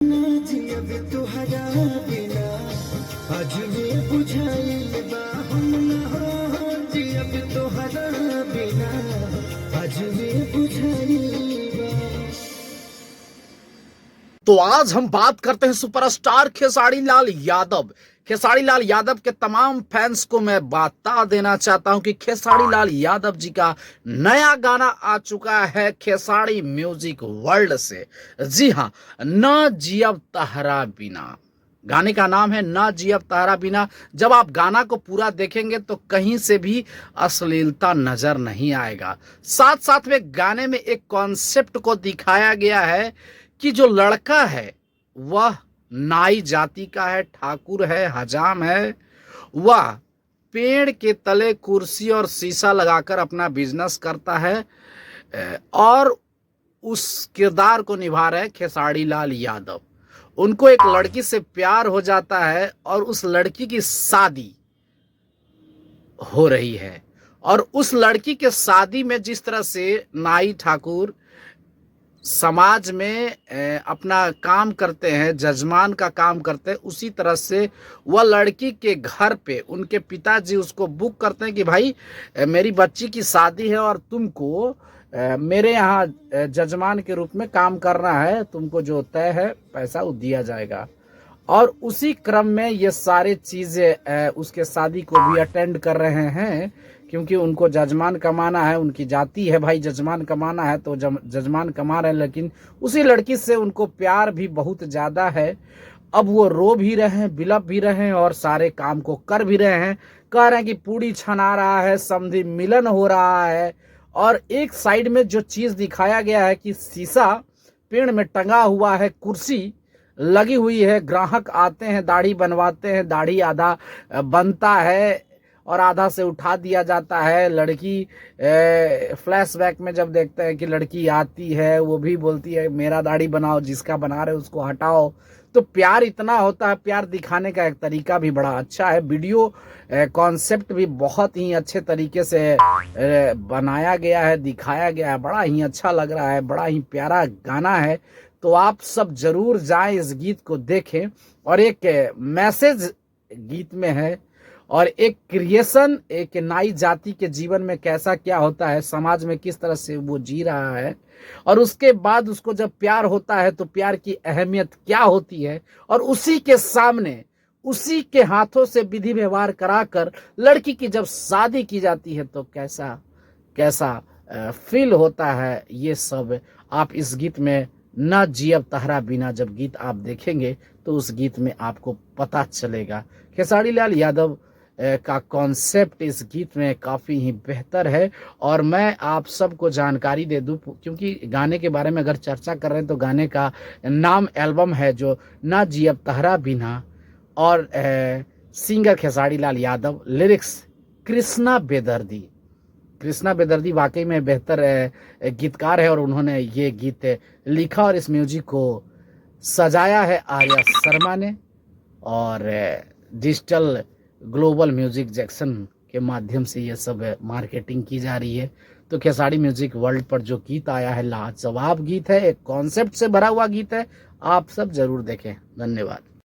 जियब तुहरा बिना अजबे बुझाइल बा हम ना जियब तुहरा बिना अजबे बुझाइल बा। तो आज हम बात करते हैं सुपरस्टार खेसारी लाल यादव। खेसारी लाल यादव के तमाम फैंस को मैं बता देना चाहता हूं कि खेसारी लाल यादव जी का नया गाना आ चुका है खेसारी म्यूजिक वर्ल्ड से। जी हां, न जियब तहरा बिना। गाने का नाम है न जियब तहरा बिना। जब आप गाना को पूरा देखेंगे तो कहीं से भी अश्लीलता नजर नहीं आएगा। साथ साथ में गाने में एक कॉन्सेप्ट को दिखाया गया है कि जो लड़का है वह नाई जाति का है, ठाकुर है, हजाम है। वह पेड़ के तले कुर्सी और शीशा लगाकर अपना बिजनेस करता है और उस किरदार को निभा रहे खेसारी लाल यादव। उनको एक लड़की से प्यार हो जाता है और उस लड़की की शादी हो रही है और उस लड़की के शादी में जिस तरह से नाई ठाकुर समाज में अपना काम करते हैं, जजमान का काम करते हैं, उसी तरह से वह लड़की के घर पे उनके पिताजी उसको बुक करते हैं कि भाई मेरी बच्ची की शादी है और तुमको मेरे यहाँ जजमान के रूप में काम करना है, तुमको जो तय है पैसा वो दिया जाएगा। और उसी क्रम में ये सारे चीज़ें उसके शादी को भी अटेंड कर रहे हैं क्योंकि उनको जजमान कमाना है, उनकी जाति है भाई जजमान कमाना है, तो जजमान कमा रहे हैं। लेकिन उसी लड़की से उनको प्यार भी बहुत ज़्यादा है। अब वो रो भी रहे हैं, बिलप भी रहे हैं और सारे काम को कर भी रहे हैं। कह रहे हैं कि पूड़ी छना रहा है, समधी मिलन हो रहा है। और एक साइड में जो चीज़ दिखाया गया है कि शीशा पेड़ में टंगा हुआ है, कुर्सी लगी हुई है, ग्राहक आते हैं, दाढ़ी बनवाते हैं, दाढ़ी आधा बनता है और आधा से उठा दिया जाता है। लड़की फ्लैशबैक में जब देखते हैं कि लड़की आती है, वो भी बोलती है मेरा दाढ़ी बनाओ, जिसका बना रहे उसको हटाओ। तो प्यार इतना होता है। प्यार दिखाने का एक तरीका भी बड़ा अच्छा है। वीडियो कॉन्सेप्ट भी बहुत ही अच्छे तरीके से बनाया गया है, दिखाया गया है, बड़ा ही अच्छा लग रहा है, बड़ा ही प्यारा गाना है। तो आप सब जरूर जाएं, इस गीत को देखें। और एक मैसेज गीत में है और एक क्रिएशन, एक नाई जाति के जीवन में कैसा क्या होता है, समाज में किस तरह से वो जी रहा है, और उसके बाद उसको जब प्यार होता है तो प्यार की अहमियत क्या होती है। और उसी के सामने उसी के हाथों से विधि व्यवहार कराकर लड़की की जब शादी की जाती है तो कैसा कैसा फील होता है, ये सब आप इस गीत में न जियब तहरा बिना जब गीत आप देखेंगे तो उस गीत में आपको पता चलेगा। खेसारी लाल यादव का कॉन्सेप्ट इस गीत में काफ़ी ही बेहतर है। और मैं आप सबको जानकारी दे दूं क्योंकि गाने के बारे में अगर चर्चा कर रहे हैं तो गाने का नाम एल्बम है जो न जियब तहरा बिना, और सिंगर खेसारी लाल यादव, लिरिक्स कृष्णा बेदर्दी। कृष्णा बेदर्दी वाकई में बेहतर गीतकार है और उन्होंने ये गीत लिखा और इस म्यूजिक को सजाया है आर्या शर्मा ने। और डिजिटल ग्लोबल म्यूजिक जैक्सन के माध्यम से ये सब मार्केटिंग की जा रही है। तो खेसारी म्यूजिक वर्ल्ड पर जो गीत आया है लाजवाब गीत है, एक कॉन्सेप्ट से भरा हुआ गीत है। आप सब जरूर देखें। धन्यवाद।